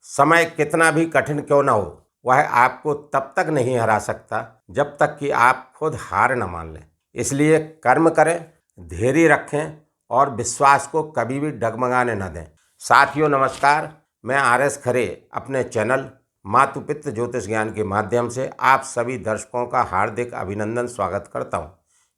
समय कितना भी कठिन क्यों न हो, वह आपको तब तक नहीं हरा सकता जब तक कि आप खुद हार न मान लें। इसलिए कर्म करें, धैर्य रखें और विश्वास को कभी भी डगमगाने न दें। साथियों नमस्कार, मैं आर.एस. खरे अपने चैनल मातु पितृ ज्योतिष ज्ञान के माध्यम से आप सभी दर्शकों का हार्दिक अभिनंदन स्वागत करता हूं।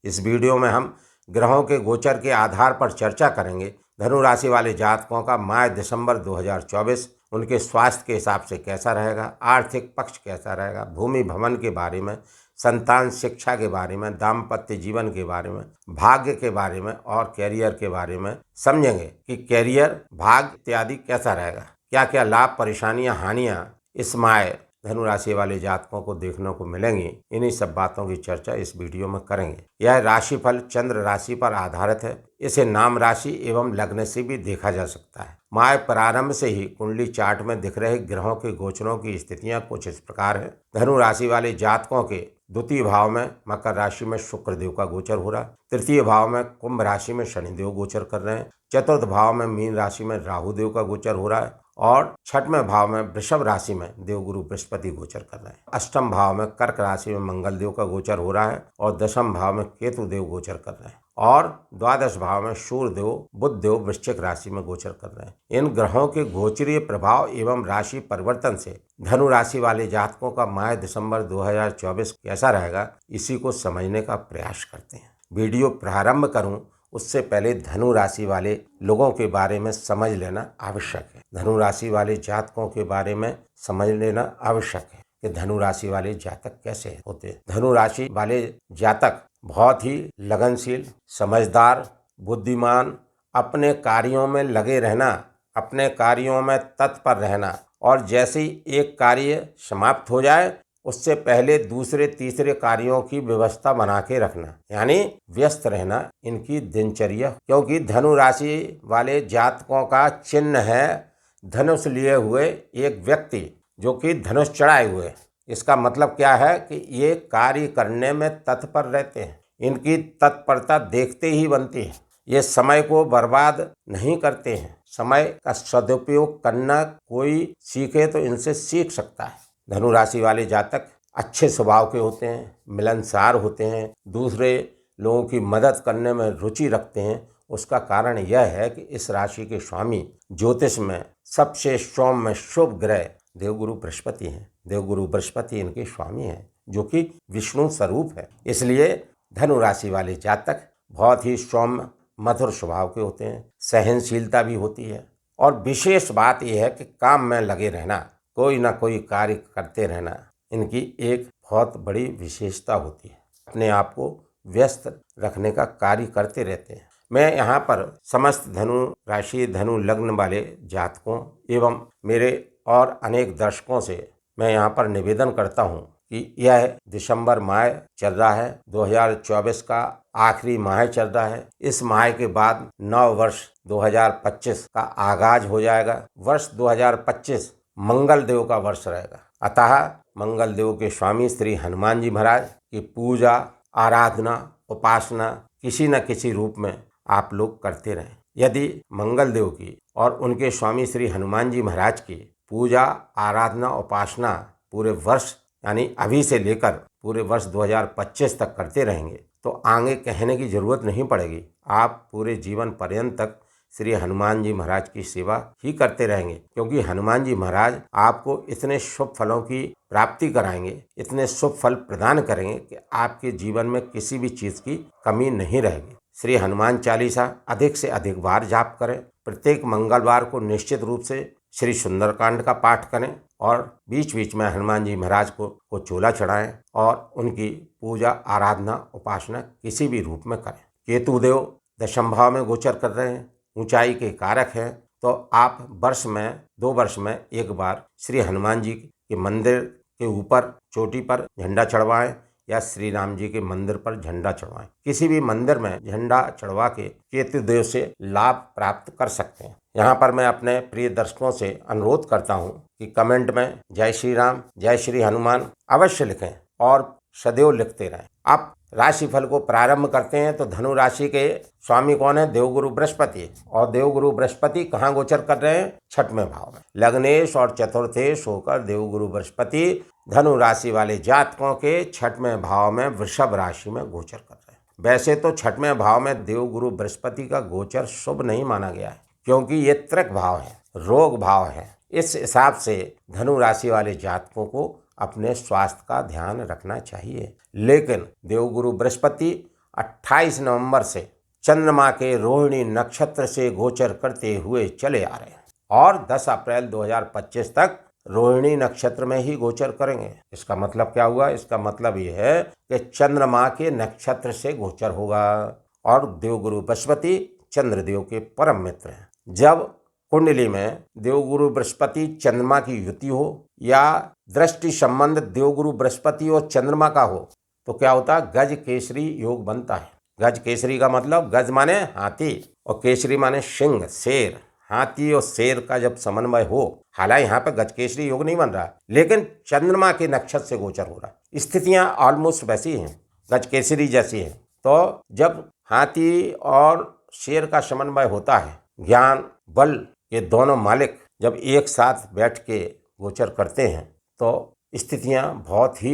इस वीडियो में हम ग्रहों के गोचर के आधार पर चर्चा करेंगे। धनु राशि वाले जातकों का माह दिसंबर 2024 उनके स्वास्थ्य के हिसाब से कैसा रहेगा, आर्थिक पक्ष कैसा रहेगा, भूमि भवन के बारे में, संतान शिक्षा के बारे में, दाम्पत्य जीवन के बारे में, भाग्य के बारे में और कैरियर के बारे में समझेंगे कि कैरियर, भाग्य इत्यादि कैसा रहेगा, क्या क्या लाभ, परेशानियां, हानियां इस माह धनु राशि वाले जातकों को देखने को मिलेंगी। इन्हीं सब बातों की चर्चा इस वीडियो में करेंगे। यह राशिफल चंद्र राशि पर आधारित है। इसे नाम राशि एवं लग्न से भी देखा जा सकता है। माह प्रारंभ से ही कुंडली चार्ट में दिख रहे ग्रहों के गोचरों की स्थितियां कुछ इस प्रकार है। धनु राशि वाले जातकों के द्वितीय भाव में मकर राशि में शुक्र देव का गोचर हो रहा है। तृतीय भाव में कुंभ राशि में शनि देव गोचर कर रहे हैं। चतुर्थ भाव में मीन राशि में राहु देव का गोचर हो रहा है और छठवें भाव में वृषभ राशि में देवगुरु बृहस्पति गोचर कर रहे हैं। अष्टम भाव में कर्क राशि में मंगल देव का गोचर हो रहा है और दशम भाव में केतु देव गोचर कर रहे हैं और द्वादश भाव में सूर्य देव, बुध देव वृश्चिक राशि में गोचर कर रहे हैं। इन ग्रहों के गोचरीय प्रभाव एवं राशि परिवर्तन से धनु राशि वाले जातकों का माह दिसंबर 2024 कैसा रहेगा, इसी को समझने का प्रयास करते हैं। वीडियो प्रारंभ करूं उससे पहले धनु राशि वाले लोगों के बारे में समझ लेना आवश्यक है। धनु राशि वाले जातकों के बारे में समझ लेना आवश्यक है कि धनु राशि वाले जातक कैसे होते हैं। धनु राशि वाले जातक बहुत ही लगनशील, समझदार, बुद्धिमान, अपने कार्यों में लगे रहना, अपने कार्यों में तत्पर रहना और जैसे ही एक कार्य समाप्त हो जाए उससे पहले दूसरे तीसरे कार्यों की व्यवस्था बना के रखना, यानी व्यस्त रहना इनकी दिनचर्या। क्योंकि धनु राशि वाले जातकों का चिन्ह है धनुष लिए हुए एक व्यक्ति जो कि धनुष चढ़ाए हुए। इसका मतलब क्या है कि ये कार्य करने में तत्पर रहते हैं। इनकी तत्परता देखते ही बनती है। ये समय को बर्बाद नहीं करते हैं। समय का सदुपयोग करना कोई सीखे तो इनसे सीख सकता है। धनु राशि वाले जातक अच्छे स्वभाव के होते हैं, मिलनसार होते हैं, दूसरे लोगों की मदद करने में रुचि रखते हैं। उसका कारण यह है कि इस राशि के स्वामी ज्योतिष में सबसे सौम्य शुभ ग्रह देवगुरु बृहस्पति हैं। देवगुरु बृहस्पति इनके स्वामी हैं जो कि विष्णु स्वरूप है। इसलिए धनु राशि वाले जातक बहुत ही सौम्य, मधुर स्वभाव के होते हैं, सहनशीलता भी होती है और विशेष बात यह है कि काम में लगे रहना, कोई ना कोई कार्य करते रहना इनकी एक बहुत बड़ी विशेषता होती है। अपने आप को व्यस्त रखने का कार्य करते रहते हैं। मैं यहाँ पर समस्त धनु राशि, धनु लग्न वाले जातकों एवं मेरे और अनेक दर्शकों से मैं यहाँ पर निवेदन करता हूँ कि यह दिसंबर माह चल रहा है, 2024 का आखिरी माह चल रहा है। इस माह के बाद नव वर्ष 2025 का आगाज हो जाएगा। वर्ष 2025 मंगल देव का वर्ष रहेगा। अतः मंगल देव के स्वामी श्री हनुमान जी महाराज की पूजा, आराधना, उपासना किसी न किसी रूप में आप लोग करते रहें। यदि मंगल देव की और उनके स्वामी श्री हनुमान जी महाराज की पूजा, आराधना, उपासना पूरे वर्ष यानी अभी से लेकर पूरे वर्ष 2025 तक करते रहेंगे तो आगे कहने की जरूरत नहीं पड़ेगी। आप पूरे जीवन पर्यंत तक श्री हनुमान जी महाराज की सेवा ही करते रहेंगे, क्योंकि हनुमान जी महाराज आपको इतने शुभ फलों की प्राप्ति कराएंगे, इतने शुभ फल प्रदान करेंगे कि आपके जीवन में किसी भी चीज की कमी नहीं रहेगी। श्री हनुमान चालीसा अधिक से अधिक बार जाप करें। प्रत्येक मंगलवार को निश्चित रूप से श्री सुंदरकांड का पाठ करें और बीच बीच में हनुमान जी महाराज को चोला चढ़ाएं और उनकी पूजा, आराधना, उपासना किसी भी रूप में करें। केतु देव दशम भाव में गोचर कर रहे हैं, ऊंचाई के कारक हैं, तो आप वर्ष में 2 वर्ष में एक बार श्री हनुमान जी के मंदिर के ऊपर चोटी पर झंडा चढ़वाएं या श्री राम जी के मंदिर पर झंडा चढ़वाएं। किसी भी मंदिर में झंडा चढ़वा के केतु देव से लाभ प्राप्त कर सकते हैं। यहाँ पर मैं अपने प्रिय दर्शकों से अनुरोध करता हूँ कि कमेंट में जय श्री राम, जय श्री हनुमान अवश्य लिखें और सदैव लिखते रहें। अब राशिफल को प्रारंभ करते हैं तो धनु राशि के स्वामी कौन है? देवगुरु बृहस्पति। और देवगुरु बृहस्पति कहाँ गोचर कर रहे हैं? छठवें भाव में। लग्नेश और चतुर्थेश होकर देवगुरु बृहस्पति धनु राशि वाले जातकों के छठवें भाव में वृषभ राशि में गोचर कर रहे हैं। वैसे तो छठवें भाव में देवगुरु बृहस्पति का गोचर शुभ नहीं माना गया है, क्योंकि ये त्रिक भाव है, रोग भाव है। इस हिसाब से धनु राशि वाले जातकों को अपने स्वास्थ्य का ध्यान रखना चाहिए। लेकिन देवगुरु बृहस्पति 28 नवंबर से चंद्रमा के रोहिणी नक्षत्र से गोचर करते हुए चले आ रहे हैं और 10 अप्रैल 2025 तक रोहिणी नक्षत्र में ही गोचर करेंगे। इसका मतलब क्या हुआ? इसका मतलब ये है कि चंद्रमा के नक्षत्र से गोचर होगा और देवगुरु बृहस्पति चंद्रदेव के परम मित्र हैं। जब कुंडली में देवगुरु बृहस्पति चंद्रमा की युति हो या दृष्टि संबंध देवगुरु बृहस्पति और चंद्रमा का हो तो क्या होता है? गज केसरी योग बनता है। गज केसरी का मतलब गज माने हाथी और केसरी माने सिंह, शेर। हाथी और शेर का जब समन्वय हो, हालांकि यहाँ पे गज केसरी योग नहीं बन रहा, लेकिन चंद्रमा के नक्षत्र से गोचर हो रहा, स्थितियां ऑलमोस्ट वैसी हैं, गज केसरी जैसी हैं। तो जब हाथी और शेर का समन्वय होता है, ज्ञान बल ये दोनों मालिक जब एक साथ बैठ के गोचर करते हैं तो स्थितियां बहुत ही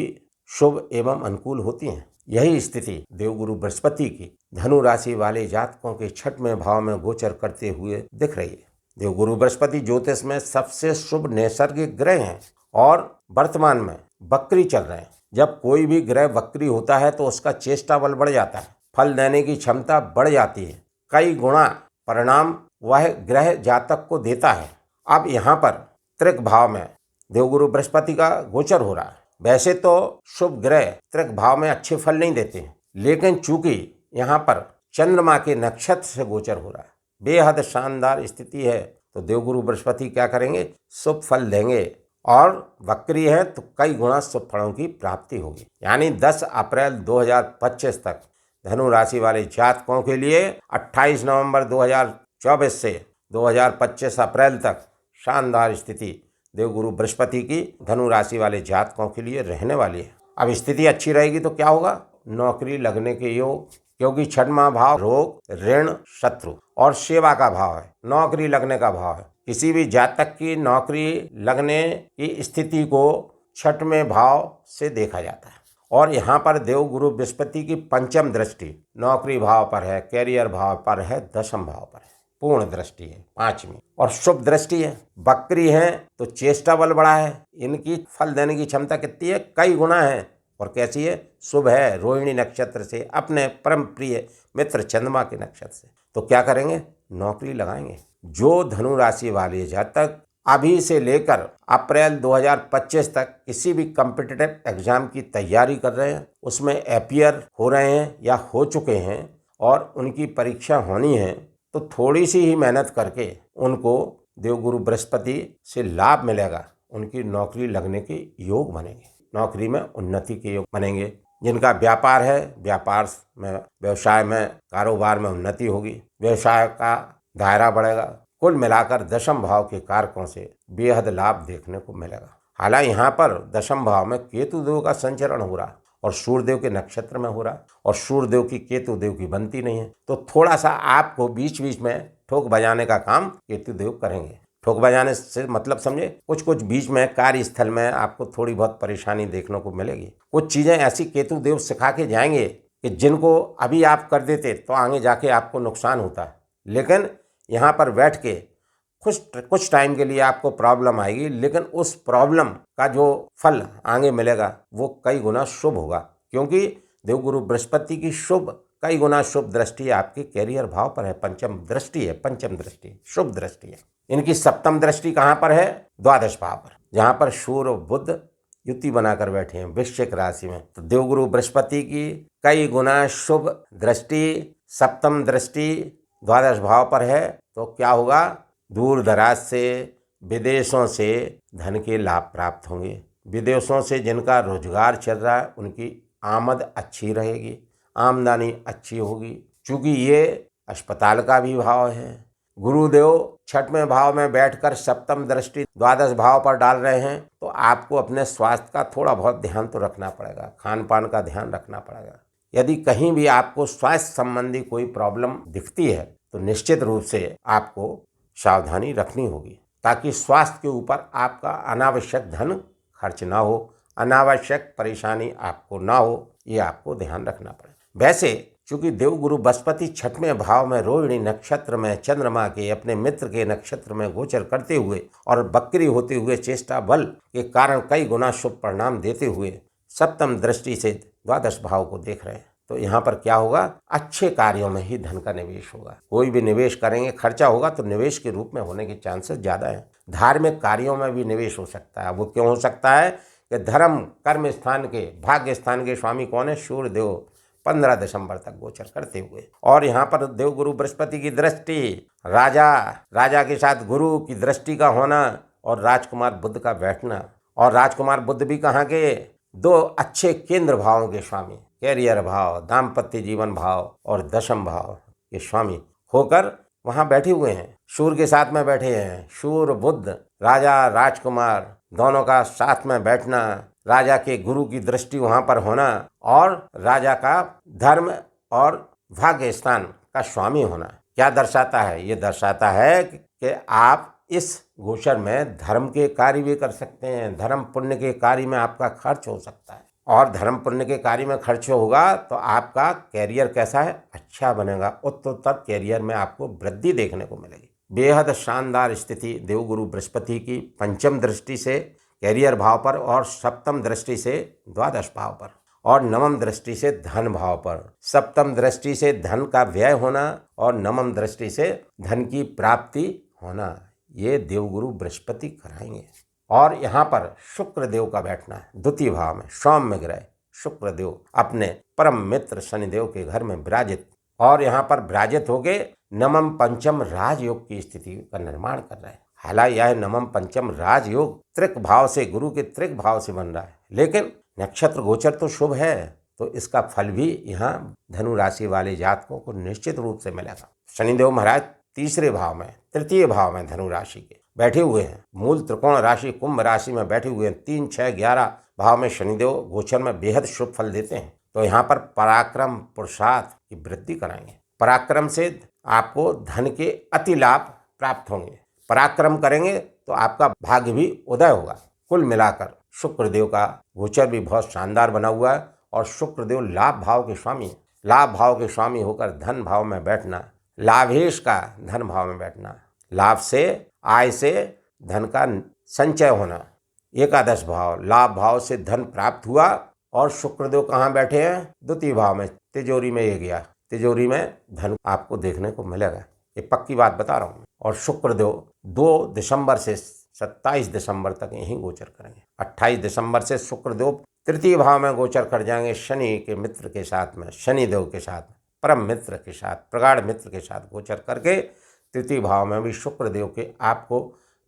शुभ एवं अनुकूल होती हैं। यही स्थिति देवगुरु बृहस्पति की धनु राशि वाले जातकों के छठवें भाव में गोचर करते हुए दिख रही है। देवगुरु बृहस्पति ज्योतिष में सबसे शुभ नैसर्गिक ग्रह हैं और वर्तमान में वक्री चल रहे हैं। जब कोई भी ग्रह वक्री होता है तो उसका चेष्टा बल बढ़ जाता है, फल देने की क्षमता बढ़ जाती है, कई गुणा परिणाम वह ग्रह जातक को देता है। अब यहाँ पर त्रिक भाव में देवगुरु बृहस्पति का गोचर हो रहा है। वैसे तो शुभ ग्रह त्रिक भाव में अच्छे फल नहीं देते हैं, लेकिन चूंकि यहाँ पर चंद्रमा के नक्षत्र से गोचर हो रहा है, बेहद शानदार स्थिति है, तो देवगुरु बृहस्पति क्या करेंगे? शुभ फल देंगे और वक्री है तो कई गुना शुभ फलों की प्राप्ति होगी। यानी 10 अप्रैल 2025 तक धनु राशि वाले जातकों के लिए 28 नवंबर 2024 से 2025 अप्रैल तक शानदार स्थिति देवगुरु बृहस्पति की धनु राशि वाले जातकों के लिए रहने वाली है। अब स्थिति अच्छी रहेगी तो क्या होगा? नौकरी लगने के योग, क्योंकि छठवां भाव रोग, ऋण, शत्रु और सेवा का भाव है, नौकरी लगने का भाव है। किसी भी जातक की नौकरी लगने की स्थिति को छठवें भाव से देखा जाता है और यहाँ पर देवगुरु बृहस्पति की पंचम दृष्टि नौकरी भाव पर है, कैरियर भाव पर है, दशम भाव पर है, पूर्ण दृष्टि है, 5वीं और शुभ दृष्टि है। वक्री है तो चेष्टा बल बड़ा है, इनकी फल देने की क्षमता कितनी है? कई गुना है। और कैसी है? शुभ है, रोहिणी नक्षत्र से, अपने परम प्रिय मित्र चंद्रमा के नक्षत्र से। तो क्या करेंगे? नौकरी लगाएंगे। जो धनु राशि वाले जातक अभी से लेकर अप्रैल 2025 तक किसी भी कॉम्पिटिटिव एग्जाम की तैयारी कर रहे हैं, उसमें अपीयर हो रहे हैं या हो चुके हैं और उनकी परीक्षा होनी है, तो थोड़ी सी ही मेहनत करके उनको देवगुरु बृहस्पति से लाभ मिलेगा। उनकी नौकरी लगने के योग बनेंगे, नौकरी में उन्नति के योग बनेंगे। जिनका व्यापार है, व्यापार में, व्यवसाय में, कारोबार में उन्नति होगी, व्यवसाय का दायरा बढ़ेगा। कुल मिलाकर दशम भाव के कारकों से बेहद लाभ देखने को मिलेगा। हालांकि यहाँ पर दशम भाव में केतु देव का संचरण हो रहा और सूर्यदेव के नक्षत्र में हो रहा और सूर्यदेव की केतु देव की बनती नहीं है, तो थोड़ा सा आपको बीच बीच में ठोक बजाने का काम केतु देव करेंगे। ठोक बजाने से मतलब समझे, कुछ बीच में कार्यस्थल में आपको थोड़ी बहुत परेशानी देखने को मिलेगी। कुछ चीज़ें ऐसी केतु देव सिखा के जाएंगे कि जिनको अभी आप कर देते तो आगे जाके आपको नुकसान होता है, लेकिन यहाँ पर बैठ के कुछ टाइम के लिए आपको प्रॉब्लम आएगी, लेकिन उस प्रॉब्लम का जो फल आगे मिलेगा वो कई गुना शुभ होगा, क्योंकि देवगुरु बृहस्पति की कई गुना शुभ दृष्टि आपके कैरियर भाव पर है। पंचम दृष्टि है, पंचम दृष्टि शुभ दृष्टि है। इनकी सप्तम दृष्टि कहाँ पर है? द्वादश भाव पर, जहाँ पर सूर्य और बुध युति बनाकर बैठे हैं वृश्चिक राशि में। तो देवगुरु बृहस्पति की कई गुना शुभ दृष्टि, सप्तम दृष्टि द्वादश भाव पर है, तो क्या होगा? दूर दराज से, विदेशों से धन के लाभ प्राप्त होंगे। विदेशों से जिनका रोजगार चल रहा है उनकी आमद अच्छी रहेगी, आमदनी अच्छी होगी। चूँकि ये अस्पताल का भी भाव है, गुरुदेव छठवें भाव में बैठकर सप्तम दृष्टि द्वादश भाव पर डाल रहे हैं, तो आपको अपने स्वास्थ्य का थोड़ा बहुत ध्यान तो रखना पड़ेगा, खान पान का ध्यान रखना पड़ेगा। यदि कहीं भी आपको स्वास्थ्य संबंधी कोई प्रॉब्लम दिखती है तो निश्चित रूप से आपको सावधानी रखनी होगी, ताकि स्वास्थ्य के ऊपर आपका अनावश्यक धन खर्च ना हो, अनावश्यक परेशानी आपको ना हो, ये आपको ध्यान रखना पड़े। वैसे चूंकि देवगुरु बृहस्पति छठवें भाव में रोहिणी नक्षत्र में चंद्रमा के अपने मित्र के नक्षत्र में गोचर करते हुए और बकरी होते हुए चेष्टा बल के कारण कई गुना शुभ परिणाम देते हुए सप्तम दृष्टि से द्वादश भाव को देख रहे हैं, तो यहाँ पर क्या होगा, अच्छे कार्यों में ही धन का निवेश होगा। कोई भी निवेश करेंगे, खर्चा होगा तो निवेश के रूप में होने के चांसेस ज़्यादा हैं। धार्मिक कार्यों में भी निवेश हो सकता है। वो क्यों हो सकता है कि धर्म कर्म स्थान के भाग्य स्थान के स्वामी कौन है, सूर्य देव 15 दिसंबर तक गोचर करते हुए, और यहाँ पर देवगुरु बृहस्पति की दृष्टि, राजा के साथ गुरु की दृष्टि का होना और राजकुमार बुध का बैठना, और राजकुमार बुध भी कहाँ के, 2 अच्छे केंद्र भावों के स्वामी, कैरियर भाव, दाम्पत्य जीवन भाव और दशम भाव के स्वामी होकर वहाँ बैठे हुए हैं। सूर्य के साथ में बैठे हैं। सूर्य बुध राजा राजकुमार दोनों का साथ में बैठना, राजा के गुरु की दृष्टि वहाँ पर होना और राजा का धर्म और भाग्य स्थान का स्वामी होना क्या दर्शाता है? ये दर्शाता है कि आप इस गोचर में धर्म के कार्य भी कर सकते हैं। धर्म पुण्य के कार्य में आपका खर्च हो सकता है, और धर्म पुण्य के कार्य में खर्च होगा तो आपका कैरियर कैसा है, अच्छा बनेगा। उत्तरोत्तर कैरियर में आपको वृद्धि देखने को मिलेगी। बेहद शानदार स्थिति देवगुरु बृहस्पति की पंचम दृष्टि से कैरियर भाव पर और सप्तम दृष्टि से द्वादश भाव पर और नवम दृष्टि से धन भाव पर। सप्तम दृष्टि से धन का व्यय होना और नवम दृष्टि से धन की प्राप्ति होना, ये देवगुरु बृहस्पति कराएंगे। और यहाँ पर शुक्र देव का बैठना है द्वितीय भाव में। सौम्य ग्रह शुक्र देव अपने परम मित्र शनिदेव के घर में विराजित, और यहाँ पर विराजित होके नवम पंचम राजयोग की स्थिति का निर्माण कर रहे हैं। हालांकि यह नवम पंचम राजयोग त्रिक भाव से, गुरु के त्रिक भाव से बन रहा है, लेकिन नक्षत्र गोचर तो शुभ है, तो इसका फल भी यहाँ धनु राशि वाले जातकों को निश्चित रूप से मिलेगा। शनिदेव महाराज तीसरे भाव में, तृतीय भाव में धनु राशि के बैठे हुए हैं। मूल त्रिकोण राशि कुंभ राशि में बैठे हुए हैं। 3, 6, 11 भाव में शनिदेव गोचर में बेहद शुभ फल देते हैं। तो यहाँ पर पराक्रम पुरुषार्थ की वृद्धि कराएंगे। पराक्रम से आपको धन के अति लाभ प्राप्त होंगे। पराक्रम करेंगे तो आपका भाग्य भी उदय होगा। कुल मिलाकर शुक्रदेव का गोचर भी बहुत शानदार बना हुआ है, और शुक्रदेव लाभ भाव के स्वामी, लाभ भाव के स्वामी होकर धन भाव में बैठना, लाभेश का धन भाव में बैठना, लाभ से, आय से धन का संचय होना। एकादश भाव, लाभ भाव से धन प्राप्त हुआ, और शुक्रदेव कहाँ बैठे हैं, द्वितीय भाव में, तिजोरी में ये गया, तिजोरी में धन आपको देखने को मिलेगा। ये पक्की बात बता रहा हूँ। और शुक्रदेव 2 दिसंबर से 27 दिसंबर तक यहीं गोचर करेंगे। 28 दिसंबर से शुक्रदेव तृतीय भाव में गोचर कर जाएंगे, शनि के मित्र के साथ में, शनिदेव के साथ, परम मित्र के साथ, प्रगाढ़ मित्र के साथ गोचर करके तृतीय भाव में भी शुक्रदेव के आपको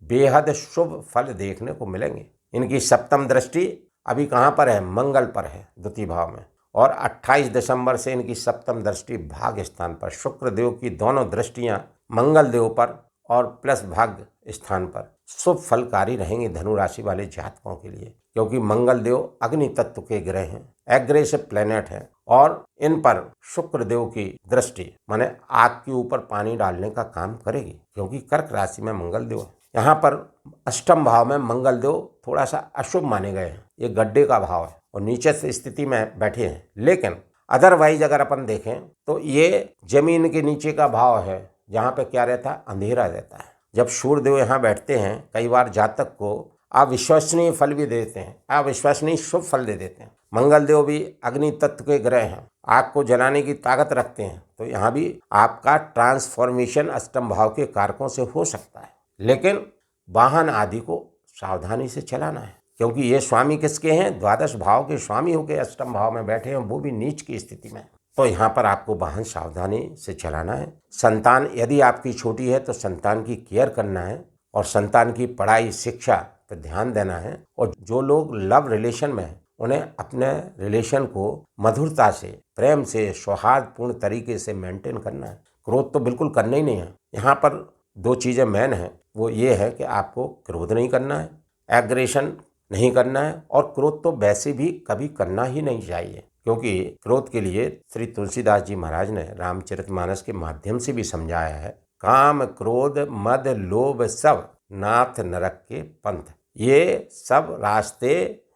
बेहद शुभ फल देखने को मिलेंगे। इनकी सप्तम दृष्टि अभी कहाँ पर है, मंगल पर है द्वितीय भाव में, और 28 दिसंबर से इनकी सप्तम दृष्टि भाग्य स्थान पर। शुक्रदेव की दोनों दृष्टियां मंगल देव पर और प्लस भाग्य स्थान पर शुभ फलकारी रहेंगी धनु राशि वाले जातकों के लिए, क्योंकि मंगल देव अग्नि तत्व के ग्रह हैं, एग्रेसिव प्लेनेट है, और इन पर शुक्रदेव की दृष्टि माने आग के ऊपर पानी डालने का काम करेगी, क्योंकि कर्क राशि में मंगल देव है। यहाँ पर अष्टम भाव में मंगल देव थोड़ा सा अशुभ माने गए हैं। ये गड्ढे का भाव है और नीचे से स्थिति में बैठे हैं, लेकिन अदरवाइज अगर अपन देखें तो ये जमीन के नीचे का भाव है, जहाँ पे क्या रहता है, अंधेरा रहता है। जब सूर्यदेव यहाँ बैठते हैं, कई बार जातक को अविश्वसनीय फल भी देते हैं, अविश्वसनीय शुभ फल दे देते हैं। मंगल देव भी अग्नि तत्व के ग्रह हैं, आग को जलाने की ताकत रखते हैं, तो यहाँ भी आपका ट्रांसफॉर्मेशन अष्टम भाव के कारकों से हो सकता है, लेकिन वाहन आदि को सावधानी से चलाना है, क्योंकि ये स्वामी किसके हैं, द्वादश भाव के स्वामी होकर अष्टम भाव में बैठे हैं, वो भी नीच की स्थिति में। तो यहाँ पर आपको वाहन सावधानी से चलाना है। संतान यदि आपकी छोटी है तो संतान की केयर करना है, और संतान की पढ़ाई शिक्षा पर ध्यान देना है। और जो लोग लव रिलेशन में हैं, उन्हें अपने रिलेशन को मधुरता से, प्रेम से, सौहार्दपूर्ण तरीके से मेंटेन करना है। क्रोध तो बिल्कुल करना ही नहीं है। यहाँ पर 2 चीज़ें मेन हैं, वो ये है कि आपको क्रोध नहीं करना है, एग्रेशन नहीं करना है, और क्रोध तो वैसे भी कभी करना ही नहीं चाहिए। क्योंकि क्रोध के लिए श्री तुलसीदास जी महाराज ने रामचरितमानस के माध्यम से भी समझाया है, काम क्रोध मद लोभ सब नाथ नरक के पंथ। ये सब रास्ते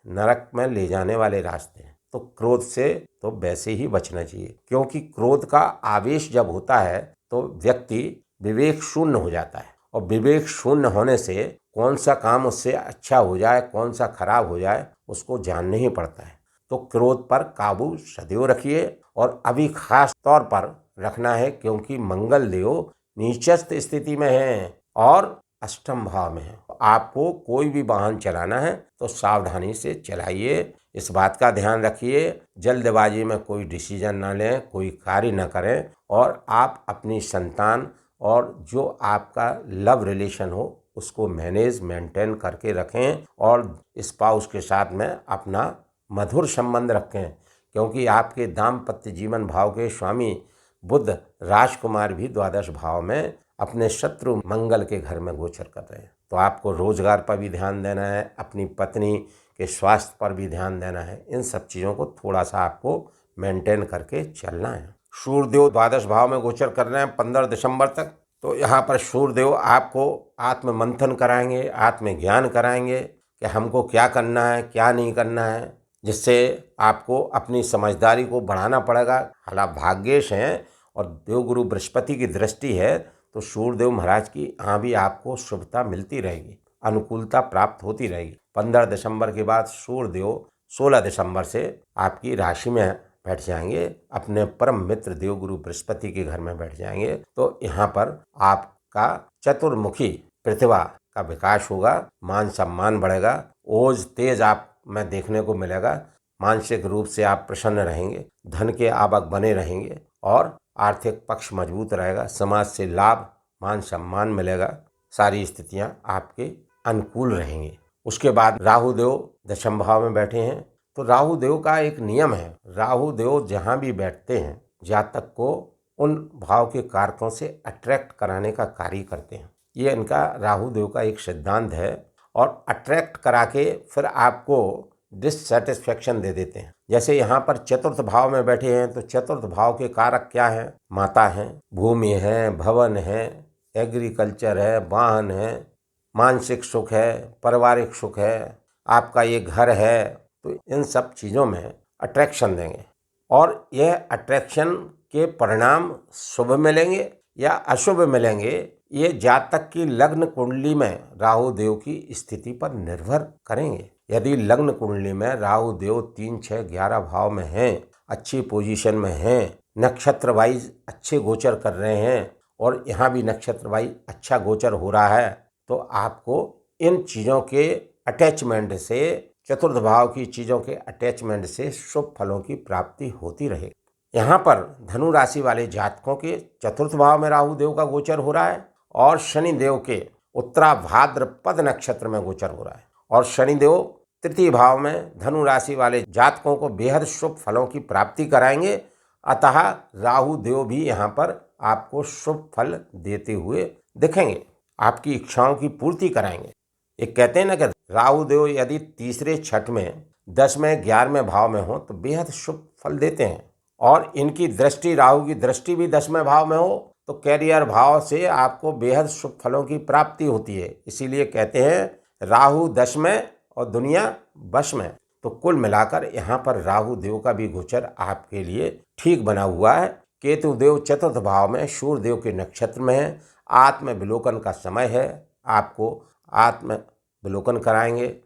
नरक में ले जाने वाले रास्ते हैं। तो क्रोध से तो वैसे ही बचना चाहिए, क्योंकि क्रोध का आवेश जब होता है तो व्यक्ति विवेक शून्य हो जाता है, और विवेक शून्य होने से कौन सा काम उससे अच्छा हो जाए, कौन सा खराब हो जाए, उसको जानना ही पड़ता है। तो क्रोध पर काबू सदैव रखिए, और अभी खास तौर पर रखना है क्योंकि मंगल देव नीचस्थ स्थिति में हैं और अष्टम भाव में है। आपको कोई भी वाहन चलाना है तो सावधानी से चलाइए, इस बात का ध्यान रखिए। जल्दबाजी में कोई डिसीजन ना लें, कोई कार्य ना करें, और आप अपनी संतान और जो आपका लव रिलेशन हो उसको मेंटेन करके रखें, और स्पाउस के साथ में अपना मधुर संबंध रखें, क्योंकि आपके दाम्पत्य जीवन भाव के स्वामी बुध राजकुमार भी द्वादश भाव में अपने शत्रु मंगल के घर में गोचर कर रहे हैं। तो आपको रोजगार पर भी ध्यान देना है, अपनी पत्नी के स्वास्थ्य पर भी ध्यान देना है। इन सब चीज़ों को थोड़ा सा आपको मेंटेन करके चलना है। सूर्यदेव द्वादश भाव में गोचर कर रहे हैं 15 दिसंबर तक। तो यहाँ पर सूर्यदेव आपको आत्म मंथन कराएंगे, आत्मज्ञान कराएंगे कि हमको क्या करना है, क्या नहीं करना है, जिससे आपको अपनी समझदारी को बढ़ाना पड़ेगा। हालांकि भाग्येश हैं और देवगुरु बृहस्पति की दृष्टि है, तो सूर्यदेव महाराज की यहाँ भी आपको शुभता मिलती रहेगी, अनुकूलता प्राप्त होती रहेगी। 15 दिसंबर के बाद सूर्यदेव 16 दिसंबर से आपकी राशि में बैठ जाएंगे, अपने परम मित्र देवगुरु बृहस्पति के घर में बैठ जाएंगे। तो यहाँ पर आपका चतुर्मुखी प्रतिभा का विकास होगा, मान सम्मान बढ़ेगा, ओज तेज आप में देखने को मिलेगा। मानसिक रूप से आप प्रसन्न रहेंगे, धन के आवक बने रहेंगे, और आर्थिक पक्ष मजबूत रहेगा, समाज से लाभ मान सम्मान मिलेगा, सारी स्थितियां आपके अनुकूल रहेंगी। उसके बाद राहु देव दशम भाव में बैठे हैं। तो राहु देव का एक नियम है, राहु देव जहां भी बैठते हैं जातक को उन भाव के कारकों से अट्रैक्ट कराने का कार्य करते हैं। ये इनका राहु देव का एक सिद्धांत है, और अट्रैक्ट करा के फिर आपको डिससेटिस्फेक्शन दे देते हैं। जैसे यहाँ पर चतुर्थ भाव में बैठे हैं, तो चतुर्थ भाव के कारक क्या हैं? माता हैं, भूमि है, भवन है, एग्रीकल्चर है, वाहन है, मानसिक सुख है, पारिवारिक सुख है, आपका ये घर है। तो इन सब चीज़ों में अट्रैक्शन देंगे, और यह अट्रैक्शन के परिणाम शुभ मिलेंगे या अशुभ मिलेंगे, ये जातक की लग्न कुंडली में राहु देव की स्थिति पर निर्भर करेंगे। यदि लग्न कुंडली में राहु देव 3, 6, 11 भाव में हैं, अच्छी पोजीशन में हैं, नक्षत्र वाइज अच्छे गोचर कर रहे हैं, और यहाँ भी नक्षत्र वाइज अच्छा गोचर हो रहा है, तो आपको इन चीज़ों के अटैचमेंट से, चतुर्थ भाव की चीज़ों के अटैचमेंट से शुभ फलों की प्राप्ति होती रहे। यहाँ पर धनु राशि वाले जातकों के चतुर्थ भाव में राहु देव का गोचर हो रहा है, और शनि देव के उत्तराभाद्रपद नक्षत्र में गोचर हो रहा है, और शनि देव तृतीय भाव में धनु राशि वाले जातकों को बेहद शुभ फलों की प्राप्ति कराएंगे। अतः राहु देव भी यहाँ पर आपको शुभ फल देते हुए दिखेंगे, आपकी इच्छाओं की पूर्ति कराएंगे। एक कहते हैं ना कि राहु देव यदि तीसरे छठ में 10वें 11वें भाव में हो तो बेहद शुभ फल देते हैं, और इनकी दृष्टि, राहु की दृष्टि भी 10वें भाव में हो तो कैरियर भाव से आपको बेहद शुभ फलों की प्राप्ति होती है। इसीलिए कहते हैं राहु 10 में और दुनिया बश में। तो कुल मिलाकर यहाँ पर राहु देव का भी गोचर आपके लिए ठीक बना हुआ है। केतु देव चतुर्थ भाव में सूर्य देव के नक्षत्र में है, आत्मविलोकन का समय है, आपको आत्मविलोकन कराएंगे,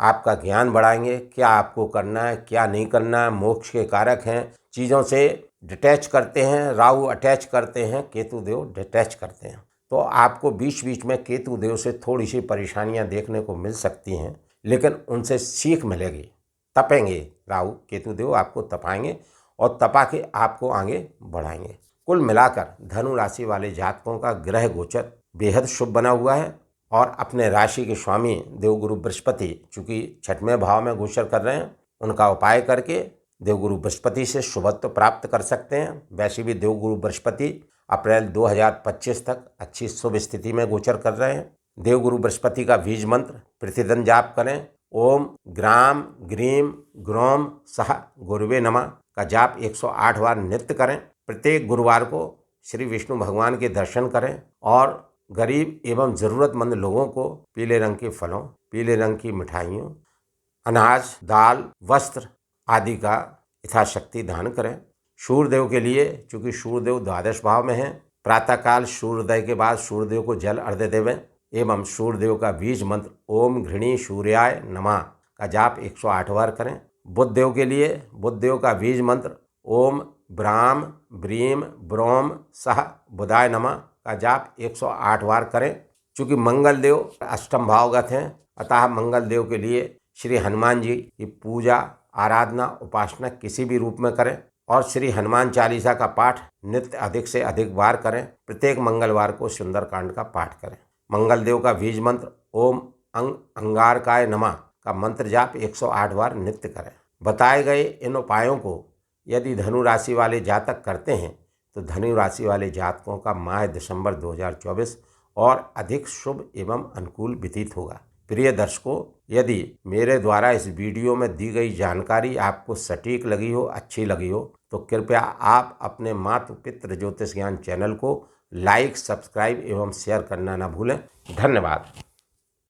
आपका ज्ञान बढ़ाएंगे, क्या आपको करना है, क्या नहीं करना है। मोक्ष के कारक हैं, चीज़ों से डिटैच करते हैं, राहु अटैच करते हैं, केतु देव डिटैच करते हैं। तो आपको बीच बीच में केतु देव से थोड़ी सी परेशानियां देखने को मिल सकती हैं, लेकिन उनसे सीख मिलेगी। तपेंगे राहु केतु देव, आपको तपाएंगे और तपा के आपको आगे बढ़ाएंगे। कुल मिलाकर धनु राशि वाले जातकों का ग्रह गोचर बेहद शुभ बना हुआ है, और अपने राशि के स्वामी देवगुरु बृहस्पति चूँकि 6वें भाव में गोचर कर रहे हैं, उनका उपाय करके देवगुरु बृहस्पति से शुभत्व प्राप्त कर सकते हैं। वैसे भी देवगुरु बृहस्पति अप्रैल 2025 तक अच्छी शुभ स्थिति में गोचर कर रहे हैं। देवगुरु बृहस्पति का बीज मंत्र प्रतिदिन जाप करें, ओम ग्राम ग्रीम ग्रोम सह गुरुवे नमः। का जाप 108 बार नित्य करें। प्रत्येक गुरुवार को श्री विष्णु भगवान के दर्शन करें और गरीब एवं ज़रूरतमंद लोगों को पीले रंग के फलों, पीले रंग की मिठाइयों, अनाज, दाल, वस्त्र आदि का यथाशक्ति दान करें। सूर्यदेव के लिए, चूँकि सूर्यदेव द्वादश भाव में हैं, प्रातःकाल सूर्योदय के बाद सूर्यदेव को जल अर्घ्य देवें एवं सूर्यदेव का बीज मंत्र ओम घृणी सूर्याय नमः का जाप 108 बार करें। बुधदेव के लिए बुधदेव का बीज मंत्र ओम ब्राम ब्रीम ब्रोम सह बुधाय नमः का जाप 108 बार करें। चूँकि मंगल देव अष्टम भावगत हैं, अतः मंगल देव के लिए श्री हनुमान जी की पूजा, आराधना, उपासना किसी भी रूप में करें और श्री हनुमान चालीसा का पाठ नित्य अधिक से अधिक बार करें। प्रत्येक मंगलवार को सुंदरकांड का पाठ करें। मंगल देव का बीज मंत्र ओम अंगारकाय नमः का मंत्र जाप 108 बार नित्य करें। बताए गए इन उपायों को यदि धनु राशि वाले जातक करते हैं तो धनु राशि वाले जातकों का माह दिसंबर 2024 और अधिक शुभ एवं अनुकूल व्यतीत होगा। प्रिय दर्शकों, यदि मेरे द्वारा इस वीडियो में दी गई जानकारी आपको सटीक लगी हो, अच्छी लगी हो, तो कृपया आप अपने मातृ पितृ ज्योतिष ज्ञान चैनल को लाइक, सब्सक्राइब एवं शेयर करना न भूलें। धन्यवाद।